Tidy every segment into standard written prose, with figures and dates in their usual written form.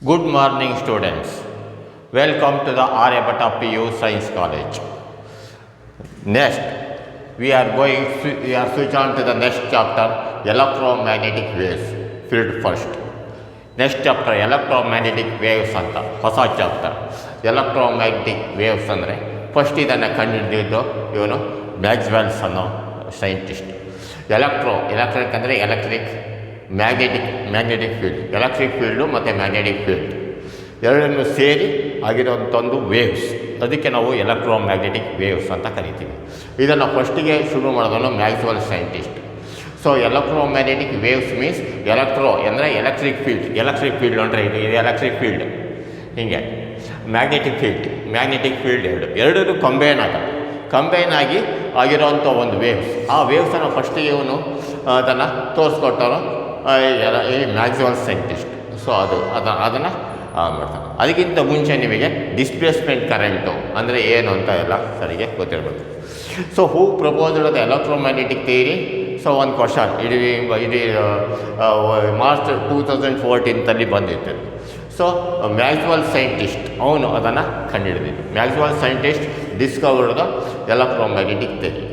Good morning, students. Welcome to the Aryabhatta PU Science College. Next, we are switch on to the next chapter, electromagnetic waves. Field first. Next chapter, electromagnetic waves anta ಹೊಸ chapter. Electromagnetic waves ಅಂದರೆ first ಇದನ್ನು ಕಂಡುಹಿಡಿದಿದ್ದು ಇವನು Maxwell's ಅನ್ನೋ scientist. Electric ಅಂದರೆ electric, magnetic field, electric field ಮತ್ತು magnetic field ಎರಡನ್ನು ಸೇರಿ ಆಗಿರೋಂಥದ್ದು waves. ಅದಕ್ಕೆ ನಾವು ಎಲೆಕ್ಟ್ರೋಮ್ಯಾಗ್ನೆಟಿಕ್ ವೇವ್ಸ್ ಅಂತ ಕರಿತೀವಿ. ಇದನ್ನು ಫಸ್ಟಿಗೆ ಶುರು ಮಾಡೋದನ್ನು Maxwell scientist. So electromagnetic waves means electro ಅಂದರೆ ಎಲೆಕ್ಟ್ರಿಕ್ ಫೀಲ್ಡ್ ಅಂದರೆ ಇದು ಎಲೆಕ್ಟ್ರಿಕ್ ಫೀಲ್ಡ್, ಹೀಗೆ ಮ್ಯಾಗ್ನೆಟಿಕ್ ಫೀಲ್ಡ್ ಎರಡೂ ಕಂಬೈನ್ ಆಗಿ ಆಗಿರೋವಂಥ ಒಂದು ವೇವ್ಸ್. ಆ ವೇವ್ಸನ್ನು ಫಸ್ಟಿಗೆ ಇವನು ಅದನ್ನು ತೋರಿಸ್ಕೊಟ್ಟವನು ಈ ಮ್ಯಾಕ್ಸ್ವೆಲ್ ಸೈಂಟಿಸ್ಟ್. ಸೊ ಅದನ್ನು ಮಾಡ್ತಾನೆ. ಅದಕ್ಕಿಂತ ಮುಂಚೆ ನಿಮಗೆ ಡಿಸ್ಪ್ಲೇಸ್ಮೆಂಟ್ ಕರೆಂಟು ಅಂದರೆ ಏನು ಅಂತ ಎಲ್ಲ ಸರಿಗೆ ಗೊತ್ತಿರಬೇಕು. So who proposed the electromagnetic theory? So ಒಂದು ಕ್ವಶನ್ ಇಡೀ ಮಾರ್ಚ್ 2014 ಬಂದಿತ್ತು. ಸೊ ಮ್ಯಾಕ್ಸ್ವೆಲ್ ಸೈಂಟಿಸ್ಟ್ ಅವನು ಅದನ್ನು ಕಂಡುಹಿಡಿದಿದ್ದು. Maxwell scientist discovered the electromagnetic theory.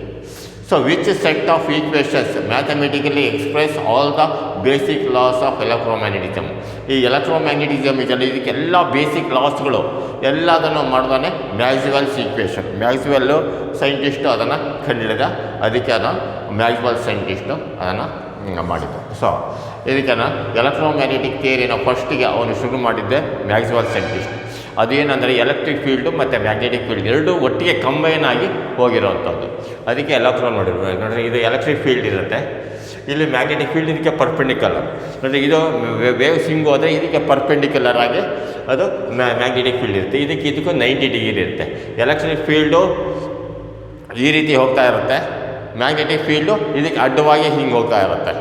So which set of equations mathematically express all the basic laws of electromagnetism? ಈ electromagnetism ಇದೆಲ್ಲ, ಇದಕ್ಕೆಲ್ಲ basic ಲಾಸ್ಗಳು ಎಲ್ಲದನ್ನು ಮಾಡಿದಾನೆ ಮ್ಯಾಕ್ಸ್ವೆಲ್ಸ್ ಈಕ್ವೇಷನ್. ಮ್ಯಾಕ್ಸ್ವೆಲ್ಲು ಸೈಂಟಿಸ್ಟು ಅದನ್ನು ಕಂಡುಹಿಡಿದ, ಅದಕ್ಕೆ ಮ್ಯಾಕ್ಸ್ವೆಲ್ ಸೈಂಟಿಸ್ಟು ಅದನ್ನು ಮಾಡಿದ್ದು. ಸೊ ಇದಕ್ಕೆ ಎಲೆಕ್ಟ್ರೋಮ್ಯಾಗ್ನೆಟಿಕ್ ಥಿಯರಿನ ಫಸ್ಟಿಗೆ ಅವನು ಶುರು ಮಾಡಿದ್ದೆ ಮ್ಯಾಕ್ಸ್ವೆಲ್ ಸೈಂಟಿಸ್ಟ್. ಅದೇನೆಂದರೆ ಎಲೆಕ್ಟ್ರಿಕ್ ಫೀಲ್ಡು ಮತ್ತು ಮ್ಯಾಗ್ನೆಟಿಕ್ ಫೀಲ್ಡ್ ಎರಡೂ ಒಟ್ಟಿಗೆ ಕಂಬೈನ್ ಆಗಿ ಹೋಗಿರೋವಂಥದ್ದು. ಅದಕ್ಕೆ ಎಲೆಕ್ಟ್ರಾನ್ ನೋಡಿರಿ, ಇದು ಎಲೆಕ್ಟ್ರಿಕ್ ಫೀಲ್ಡ್ ಇರುತ್ತೆ, ಇಲ್ಲಿ ಮ್ಯಾಗ್ನೆಟಿಕ್ ಫೀಲ್ಡ್ ಇದಕ್ಕೆ ಪರ್ಪೆಂಡಿಕ್ಯುಲರ್. ಅಂದರೆ ಇದು ವೇವ್ಸ್ ಹಿಂಗೆ ಹೋದರೆ ಇದಕ್ಕೆ ಪರ್ಪೆಂಡಿಕ್ಯುಲರ್ ಆಗಿ ಅದು ಮ್ಯಾಗ್ನೆಟಿಕ್ ಫೀಲ್ಡ್ ಇರುತ್ತೆ, ಇದಕ್ಕೂ 90 ಡಿಗ್ರಿ ಇರುತ್ತೆ. ಎಲೆಕ್ಟ್ರಿಕ್ ಫೀಲ್ಡು ಈ ರೀತಿ ಹೋಗ್ತಾ ಇರುತ್ತೆ, ಮ್ಯಾಗ್ನೆಟಿಕ್ ಫೀಲ್ಡು ಇದಕ್ಕೆ ಅಡ್ಡವಾಗಿ ಹಿಂಗೆ ಹೋಗ್ತಾ ಇರುತ್ತೆ,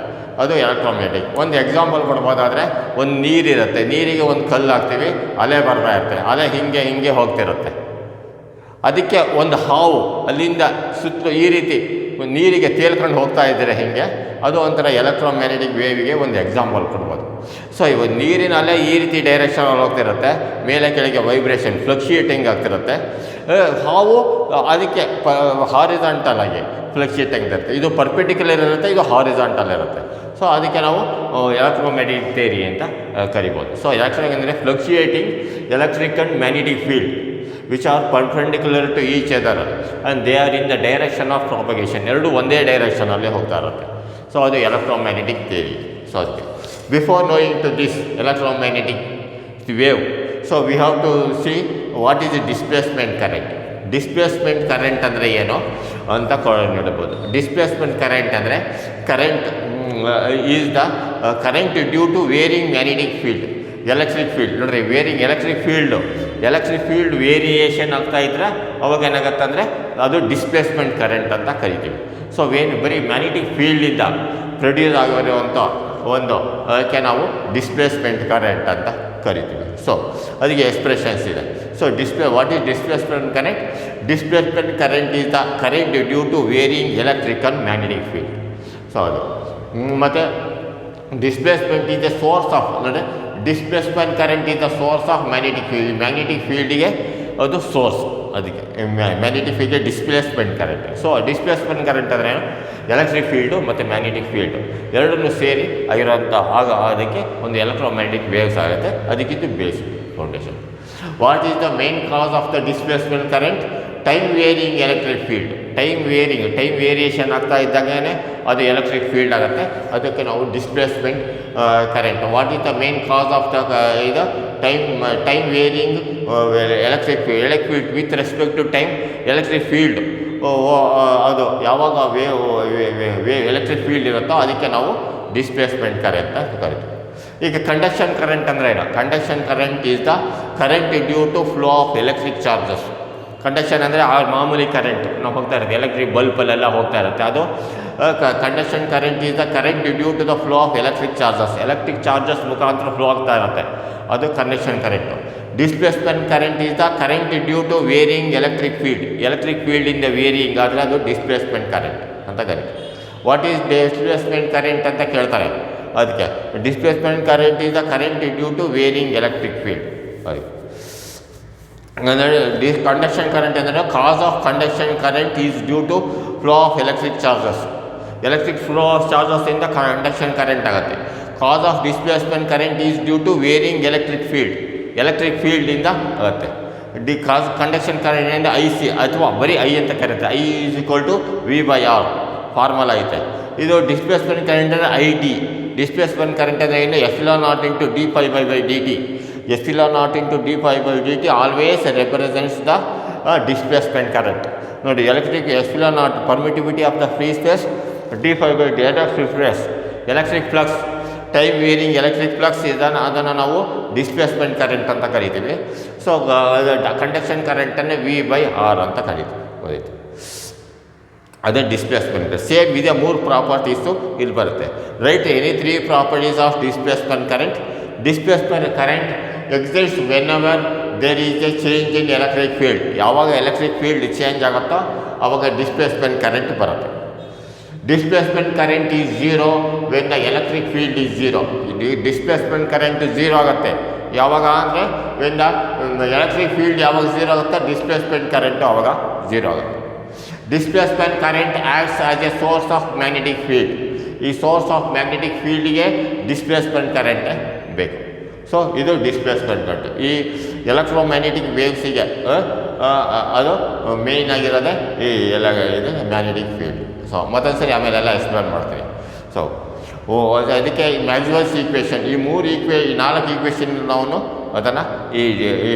ಅದು ಎಲೆಕ್ಟ್ರೋಮ್ಯಾಗ್ನೆಟಿಕ್. ಒಂದು ಎಕ್ಸಾಂಪಲ್ ಕೊಡ್ಬೋದಾದರೆ, ಒಂದು ನೀರಿರುತ್ತೆ, ನೀರಿಗೆ ಒಂದು ಕಲ್ಲು ಹಾಕ್ತೀವಿ, ಅಲೆ ಬರ್ತಾ ಇರುತ್ತೆ, ಅಲೆ ಹಿಂಗೆ ಹೋಗ್ತಿರುತ್ತೆ. ಅದಕ್ಕೆ ಒಂದು ಹಾವು ಅಲ್ಲಿಂದ ಸುತ್ತಲೂ ಈ ರೀತಿ ನೀರಿಗೆ ತೇಲ್ಕೊಂಡು ಹೋಗ್ತಾ ಇದ್ದರೆ ಹಿಂಗೆ, ಅದು ಒಂಥರ ಎಲೆಕ್ಟ್ರೋಮ್ಯಾಗ್ನೆಟಿಕ್ ವೇವಿಗೆ ಒಂದು ಎಕ್ಸಾಂಪಲ್ ಕೊಡ್ಬೋದು. ಸೊ ಇವಾಗ ನೀರಿನ ಅಲೆ ಈ ರೀತಿ ಡೈರೆಕ್ಷನಲ್ಲಿ ಹೋಗ್ತಿರುತ್ತೆ, ಮೇಲೆ ಕೆಳಗೆ ವೈಬ್ರೇಷನ್ ಫ್ಲಕ್ಚುಯೇಟಿಂಗ್ ಆಗ್ತಿರುತ್ತೆ. ಹಾವು ಅದಕ್ಕೆ ಹಾರಿಜಾಂಟಲ್ ಆಗಿ ಫ್ಲಕ್ಚುಯೇಟಿಂಗ್ ಇರುತ್ತೆ, ಇದು ಪರ್ಪೆಂಡಿಕ್ಯುಲರ್ ಇರುತ್ತೆ, ಇದು ಹಾರಿಜಾಂಟಲ್ ಇರುತ್ತೆ. ಸೊ ಅದಕ್ಕೆ ನಾವು ಎಲೆಕ್ಟ್ರೋಮ್ಯಾಗ್ನೆಟಿಕ್ ಥಿಯರಿ ಅಂತ ಕರಿಬೋದು. ಸೊ ಎಲೆಕ್ಟ್ರಿಕ್ ಅಂದರೆ fluctuating electric and magnetic field which are perpendicular to each other and they are in the direction of propagation. ಎರಡೂ ಒಂದೇ ಡೈರೆಕ್ಷನಲ್ಲಿ ಹೋಗ್ತಾ ಇರುತ್ತೆ. ಸೊ ಅದು ಎಲೆಕ್ಟ್ರೋಮ್ಯಾಗ್ನೆಟಿಕ್ ಥಿಯರಿ. ಸೊ ಅದಕ್ಕೆ before knowing to this electromagnetic wave, so we have to see what is displacement current. Displacement current ಅಂದರೆ ಏನು ಅಂತ ನೋಡಬಹುದು. ಡಿಸ್ಪ್ಲೇಸ್ಮೆಂಟ್ ಕರೆಂಟ್ ಅಂದರೆ current is the current due to varying magnetic field. Electric field ನೋಡಿರಿ, varying electric field variation ಆಗ್ತಾ ಇದ್ರೆ ಅವಾಗ ಏನಾಗುತ್ತೆ ಅಂದರೆ ಅದು ಡಿಸ್ಪ್ಲೇಸ್ಮೆಂಟ್ ಕರೆಂಟ್ ಅಂತ ಕರಿತೀವಿ. ಸೊ ಬರೀ ಮ್ಯಾಗ್ನೆಟಿಕ್ ಫೀಲ್ಡಿಂದ ಪ್ರೊಡ್ಯೂಸ್ ಆಗಿರುವಂಥ ಒಂದು ಅದಕ್ಕೆ ನಾವು ಡಿಸ್ಪ್ಲೇಸ್ಮೆಂಟ್ ಕರೆಂಟ್ ಅಂತ ಕರಿತೀವಿ. ಸೊ ಅದಕ್ಕೆ ಎಕ್ಸ್ಪ್ರೆಷನ್ಸ್ ಇದೆ. So what is displacement current? Displacement current is the current due to varying electric and magnetic field. So ಅದು ಮತ್ತು displacement is the source of, ಅಂದರೆ displacement current is the source of magnetic field. Magnetic ಫೀಲ್ಡಿಗೆ ಅದು source, ಅದಕ್ಕೆ magnetic ಫೀಲ್ಡ್ಗೆ displacement current. So displacement current ಅಂದರೆ electric field ಮತ್ತು magnetic field ಎರಡನ್ನೂ ಸೇರಿ ಆಗಿರೋಂಥ ಅದಕ್ಕೆ ಒಂದು ಎಲೆಕ್ಟ್ರೋಮ್ಯಾಗ್ನೆಟಿಕ್ ವೇವ್ಸ್ ಆಗುತ್ತೆ. ಅದಕ್ಕಿಂತ basic foundation. What is the main cause of the displacement current? Time varying electric field. Time variation ಆಗ್ತಾ ಇದ್ದಾಗೇ ಅದು ಎಲೆಕ್ಟ್ರಿಕ್ ಫೀಲ್ಡ್ ಆಗುತ್ತೆ, ಅದಕ್ಕೆ ನಾವು displacement current. What is the main cause of the ಇದು time varying electric field with respect to time. Electric field ಅದು ಯಾವಾಗ electric field ಇರುತ್ತೋ ಅದಕ್ಕೆ ನಾವು ಡಿಸ್ಪ್ಲೇಸ್ಮೆಂಟ್ ಕರೆಂಟ್ ಅಂತ ಕರಿತೀವಿ. ಈಗ ಕಂಡಕ್ಷನ್ ಕರೆಂಟ್ ಅಂದರೆ ಏನು? Conduction current is the current due to flow of electric charges. Conduction ಅಂದರೆ ಆ ಮಾಮೂಲಿ ಕರೆಂಟ್ ನಾವು ಹೋಗ್ತಾ ಇರುತ್ತೆ, ಎಲೆಕ್ಟ್ರಿಕ್ ಬಲ್ಬಲ್ಲೆಲ್ಲ ಹೋಗ್ತಾ ಇರುತ್ತೆ, ಅದು conduction current is the current due to the flow of electric charges ಮುಖಾಂತರ ಫ್ಲೋ ಆಗ್ತಾ ಇರುತ್ತೆ, ಅದು conduction current. Displacement current is the current due to varying electric ಫೀಲ್ಡಿಂದ ವೇರಿಂಗ್ ಆದರೆ ಅದು ಡಿಸ್ಪ್ಲೇಸ್ಮೆಂಟ್ ಕರೆಂಟ್ ಅಂತ ಕರೀತಾರೆ. ವಾಟ್ ಈಸ್ ಡಿಸ್ಪ್ಲೇಸ್ಮೆಂಟ್ ಕರೆಂಟ್ ಅಂತ ಕೇಳ್ತಾರೆ. ಅದಕ್ಕೆ displacement current is the current due to varying electric field. ಅಂದರೆ ಕಂಡಕ್ಷನ್ ಕರೆಂಟ್ ಅಂದರೆ cause of conduction current is due to flow of electric charges. Electric flow of ಚಾರ್ಜಸ್ಸಿಂದ conduction current ಆಗುತ್ತೆ. Cause of displacement current is due to varying electric field. Electric ಫೀಲ್ಡಿಂದ ಆಗುತ್ತೆ. Conduction ಕರೆಂಟಿಂದ I C ಅಥವಾ ಬರೀ I ಅಂತ ಕರೀತಾರೆ. I is equal to V/R formula ಐತೆ. ಇದು ಡಿಸ್ಪ್ಲೇಸ್ಮೆಂಟ್ ಕರೆಂಟ್ ಅಂದರೆ ಐ ಡಿ. ಡಿಸ್ಪ್ಲೇಸ್ಮೆಂಟ್ ಕರೆಂಟ್ ಅಂದರೆ ಏನು? ε0 into dφ/dt. ε0 into dφ/dt always represents the displacement current. ನೋಡಿ, electric ε0 permittivity of the free space, dφ/dt electric flux. Electric flux time varying electric flux ಅದನ್ನು ನಾವು displacement current ಅಂತ ಕರಿತೀವಿ. So conduction ಕರೆಂಟನ್ನೇ V/R ಅಂತ ಕರಿತೀವಿ. ಅದೇ ಡಿಸ್ಪ್ಲೇಸ್ಮೆಂಟ್. ಸೇಮ್ ಇದೆ, 3 properties ಇಲ್ಲಿ ಬರುತ್ತೆ. Right any 3 properties of displacement current. Displacement current exist whenever there is a change in electric field. ಯಾವಾಗ ಎಲೆಕ್ಟ್ರಿಕ್ ಫೀಲ್ಡ್ ಚೇಂಜ್ ಆಗುತ್ತೋ ಆವಾಗ ಡಿಸ್ಪ್ಲೇಸ್ಮೆಂಟ್ ಕರೆಂಟ್ ಬರುತ್ತೆ. Displacement current is 0 when the electric field is 0. Displacement current 0 ಆಗುತ್ತೆ ಯಾವಾಗ ಅಂದರೆ when the electric field ಯಾವಾಗ 0 ಆಗುತ್ತೆ, displacement current ಆವಾಗ 0 ಆಗುತ್ತೆ. Displacement current acts as a source of magnetic field. ಈ ಸೋರ್ಸ್ ಆಫ್ ಮ್ಯಾಗ್ನೆಟಿಕ್ ಫೀಲ್ಡಿಗೆ ಡಿಸ್ಪ್ಲೇಸ್ಮೆಂಟ್ ಕರೆಂಟ್ ಬೇಕು. ಸೊ ಇದು ಡಿಸ್ಪ್ಲೇಸ್ಮೆಂಟ್ ಕರೆಂಟ್. ಈ ಎಲೆಕ್ಟ್ರೋಮ್ಯಾಗ್ನೆಟಿಕ್ ವೇವ್ಸಿಗೆ ಅದು ಮೇಯ್ನ್ ಆಗಿರೋದೇ ಈ ಇದು ಮ್ಯಾಗ್ನೆಟಿಕ್ ಫೀಲ್ಡ್. ಸೊ ಮತ್ತೊಂದು ಸರಿ ಆಮೇಲೆಲ್ಲ ಎಕ್ಸ್ಪ್ಲೇನ್ ಮಾಡ್ತೀನಿ. ಸೊ ಅದಕ್ಕೆ ಮ್ಯಾಕ್ಸ್ವೆಲ್ಸ್ ಈಕ್ವೇಷನ್, ಈ 4 ಈಕ್ವೇಷನ್ ನಾವು ಅದನ್ನು ಈ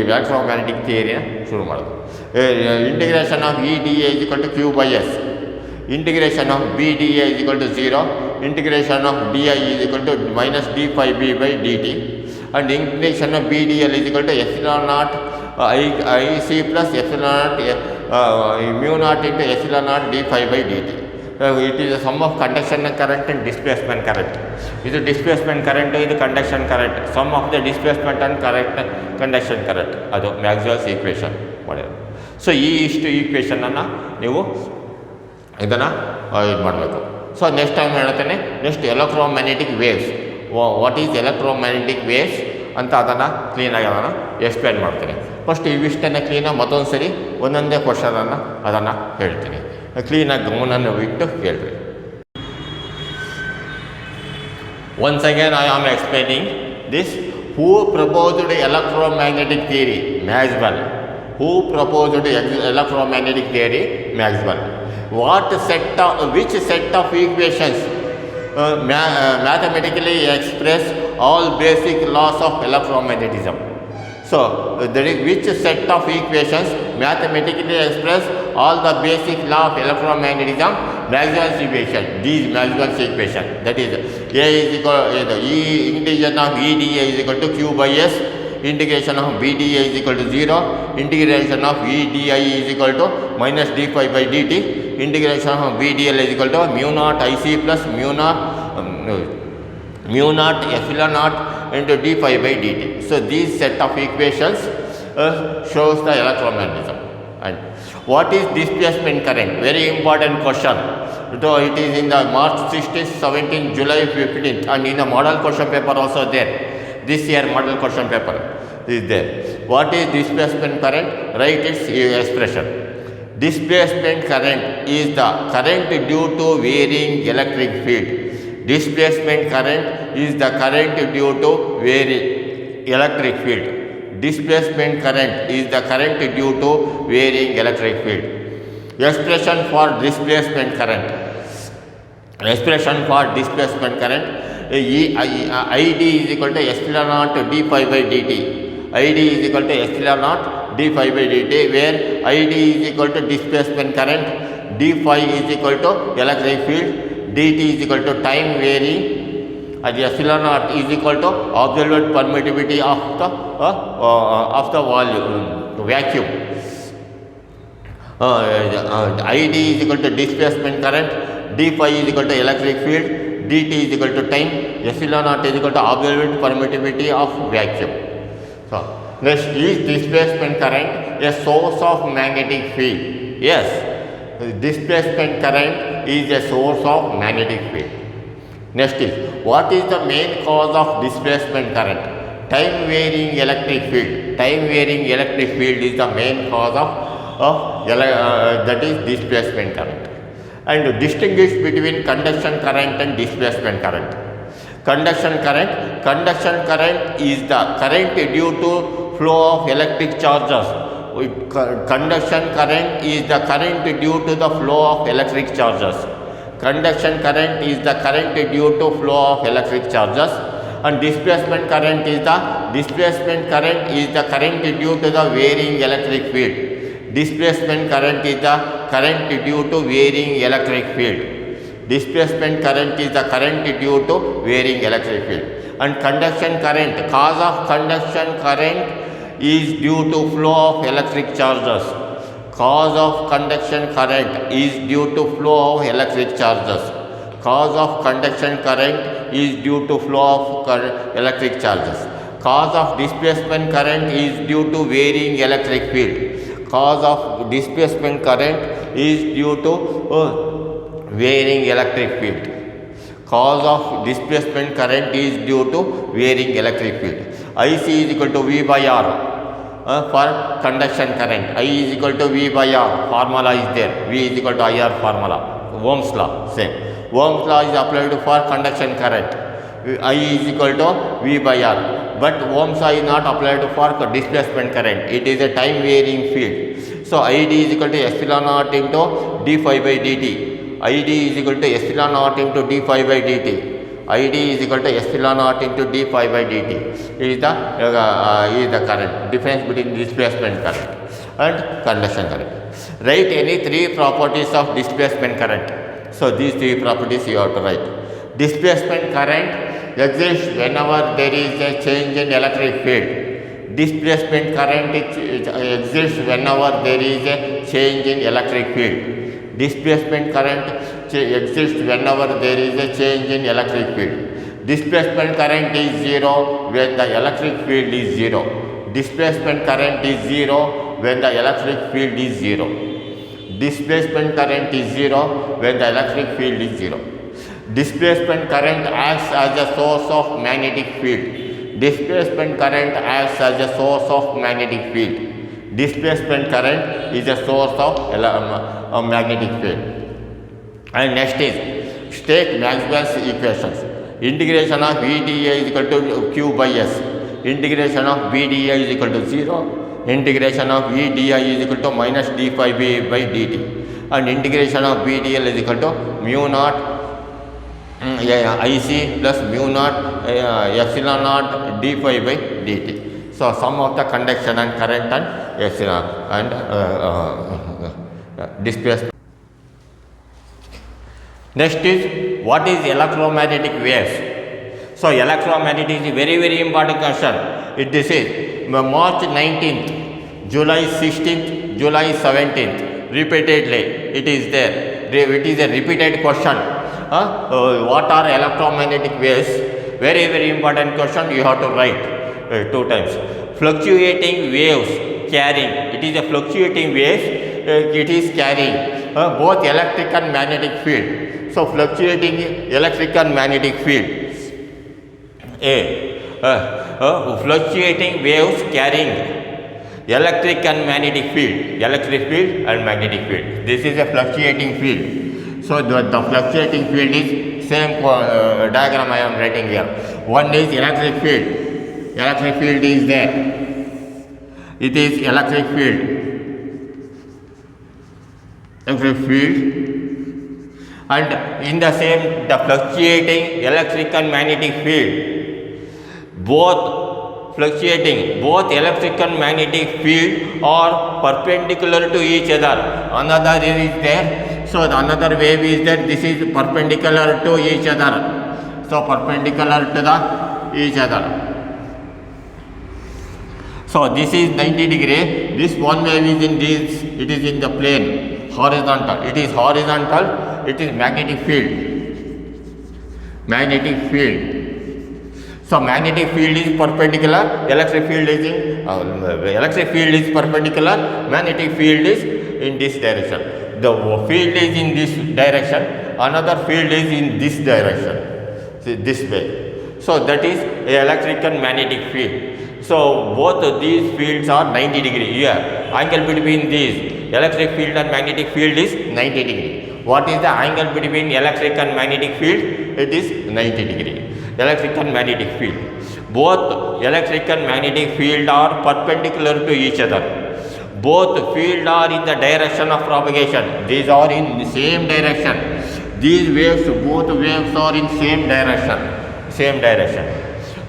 ಎಲೆಕ್ಟ್ರೋಮ್ಯಾಗ್ನೆಟಿಕ್ ಥಿಯರಿನ ಶುರು ಮಾಡೋದು. Integration of EdA is equal to Q/S. Integration of BdA is equal to 0. Integration of DI is equal to -dφB/dt. and integration of BdL is equal to ε0 IC plus ε0 μ0 into ε0 dφ/dt. It is a sum of conduction current and displacement current. This is displacement current, this is conduction current. Sum of the displacement and current conduction current. That is Maxwell's equation. So, this equation ನೀವು ಇದನ್ನು ಇದು ಮಾಡಬೇಕು. So next time ಹೇಳ್ತೇನೆ. Next electromagnetic waves. What is electromagnetic waves ಅಂತ ಅದನ್ನು ಕ್ಲೀನಾಗಿ ಅದನ್ನು explain ಮಾಡ್ತೀನಿ. ಫಸ್ಟ್ ಇವಿಷ್ಟನ್ನು ಕ್ಲೀನಾಗಿ ಮತ್ತೊಂದು ಸರಿ ಒಂದೊಂದೇ ಕ್ವಶನನ್ನು ಅದನ್ನು ಹೇಳ್ತೀನಿ. ಕ್ಲೀನಾಗಿ ಗಮನವನ್ನು ಇಟ್ಟು ಕೇಳ್ರಿ. Once again I am explaining this. Who proposed electromagnetic theory? Maxwell. Who proposed electromagnetic theory? Maxwell. Which set of equations mathematically express all basic laws of electromagnetism? So, which set of equations mathematically express all the basic law of electromagnetism? Maxwell's equation. These Maxwell's equation. That is, A is equal to integration of EdA is equal to Q/S. Integration of BdA is equal to 0. Integration of EdI is equal to -dφ/dt. Integration of BdL is equal to μ0 IC plus μ0 ε0 into dφ/dt. So these set of equations shows the electromagnetism. And what is displacement current? Very important question. So it is in the March 16th, 17th, July 15th, and in the model question paper also there. This year model question paper is there. What is displacement current? Write its expression. Displacement current is the current due to varying electric field. Displacement current is the current due to varying electric field. Displacement current is the current due to varying electric field. Expression for displacement current. Expression for displacement current. ID is equal to ε0 dφ/dt. ID is equal to ε0 dφ/dt, where ID is equal to displacement current, dφ is equal to electric field, dt is equal to time varying, and ε0 is equal to observed permittivity of the volume vacuum. ID is equal to displacement current, dφ is equal to electric field, dt is equal to time, ε0 is equal to observed permittivity of vacuum. So, next, is displacement current a source of magnetic field? Yes, displacement current is a source of magnetic field. Next is, what is the main cause of displacement current? Time varying electric field. Time varying electric field is the main cause of that is displacement current. And distinguish between conduction current and displacement current. Conduction current is the current due to flow of electric charges. Conduction current is the current due to the flow of electric charges. Conduction current is the current due to flow of electric charges, and displacement current is the current due to the varying electric field. Displacement current is the current due to varying electric field. Displacement current is the current due to varying electric field. And conduction current, cause of conduction current is due to flow of electric charges. Cause of conduction current is due to flow of electric charges. Cause of conduction current is due to flow of electric charges. Cause of displacement current is due to varying electric field. Cause of displacement current is due to varying electric field. Cause of displacement current is due to varying electric field. IC is equal to V by R. For conduction current, I is equal to V by R, formula is there, V is equal to IR formula, Ohm's law, same. Ohm's law is applied for conduction current, I is equal to V by R, but Ohm's law is not applied for displacement current, it is a time varying field. So ID is equal to epsilon naught into d phi by dt, ID is equal to epsilon naught into d phi by dt. ID is equal to epsilon naught into d phi by dt is the current, difference between displacement current and conduction current. Write any three properties of displacement current. So these three properties you have to write. Displacement current exists whenever there is a change in electric field. Displacement current exists whenever there is a change in electric field. Displacement current exists whenever there is a change in electric field. Displacement current is zero when the electric field is zero. Displacement current is zero when the electric field is zero. Displacement current is zero when the electric field is zero. Displacement current acts as a source of magnetic field. Displacement current acts as a source of magnetic field. Displacement current is a source of magnetic field. And next is, state Maxwell's equations. Integration of VdA is equal to Q by S. Integration of VdA is equal to 0. Integration of VdI is equal to minus d phi by dt. And integration of VdL is equal to mu naught IC plus mu naught epsilon naught d phi by dt. So sum of the conduction and current and epsilon and displacement. Next is, what is electromagnetic waves? So electromagnetic is a very important question. This is March 19th, July 16th, July 17th. Repeatedly it is there. It is a repeated question. What are electromagnetic waves? Very important question. You have to write 2 times. Fluctuating waves carrying. It is a fluctuating wave. It is carrying both electric and magnetic field. So fluctuating electric and magnetic field. Fluctuating waves carrying electric and magnetic field. Electric field and magnetic field. This is a fluctuating field. So the fluctuating field is same diagram I am writing here. One is electric field. Electric field is there. It is electric field. Electric field. And in the same, the fluctuating electric and magnetic field, both fluctuating, both electric and magnetic field are perpendicular to each other. Another is there, so the another wave is there. This is perpendicular to each other. So perpendicular to each other. So this is 90 degree. This one wave is in this. It is in the plane, horizontal. It is horizontal. It is magnetic field. Magnetic field. So magnetic field is perpendicular. Electric field is in electric field is perpendicular. Magnetic field is in this direction. The field is in this direction. Another field is in this direction. this way. So that is electric and magnetic field. So both of these fields are 90 degree. Here angle between these electric field and magnetic field is 90 degree. What is the angle between electric and magnetic field? It is 90 degree. Electric and magnetic field. Both electric and magnetic field are perpendicular to each other. Both field are in the direction of propagation. These are in the same direction. These waves, both waves are in same direction. Same direction.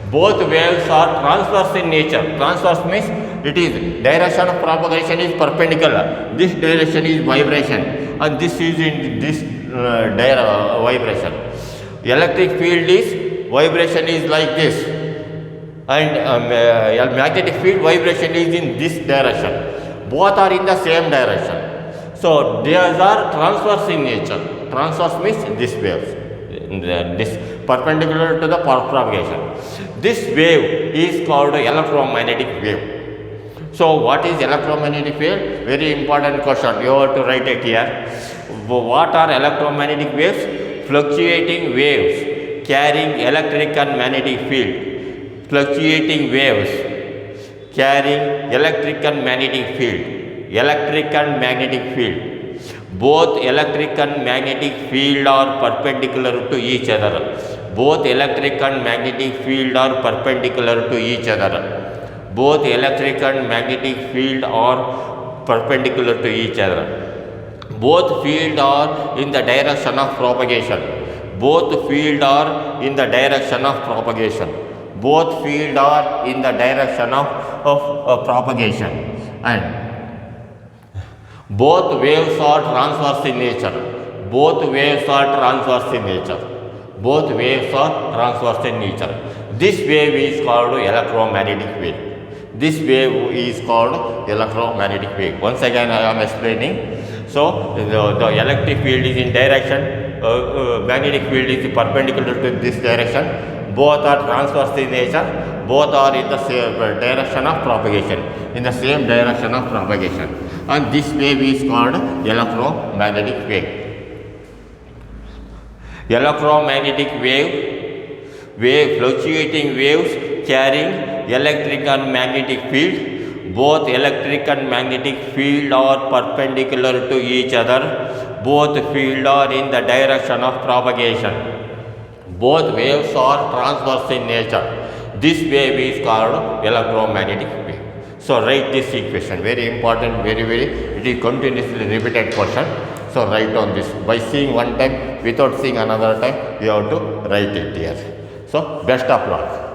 Both waves are transverse in nature. Transverse means it is direction of propagation is perpendicular. This direction is vibration, and this is in this vibration. Electric field is vibration is like this, and magnetic field vibration is in this direction. Both are in the same direction. So these are transverse in nature. Transverse means this waves, this perpendicular to the propagation. This wave is called electromagnetic wave. So what is electromagnetic wave? Very important question. You have to write it here. What are electromagnetic waves? Fluctuating waves carrying electric and magnetic field. Fluctuating waves carrying electric and magnetic field. Electric and magnetic field. Both electric and magnetic field are perpendicular to each other. Both electric and magnetic field are perpendicular to each other. Both electric and magnetic field are perpendicular to each other. Both field are in the direction of propagation. Both field are in the direction of propagation. Both field are in the direction of propagation. And both waves are transverse in nature. Both waves are transverse in nature. Both waves are transverse in nature. This wave is called electromagnetic wave. This wave is called electromagnetic wave. Once again I am explaining. So the electric field is in direction, magnetic field is perpendicular to this direction. Both are transverse in nature. Both are in the same direction of propagation. In the same direction of propagation. And this wave is called electromagnetic wave. Electromagnetic wave, fluctuating waves carrying electric and magnetic field. Both electric and magnetic field are perpendicular to each other. Both field are in the direction of propagation. Both waves are transverse in nature. This wave is called electromagnetic wave. So write this equation. Very important, very, it is continuously repeated question. So write on this. By seeing one time, without seeing another time, you have to write it here. So best of luck.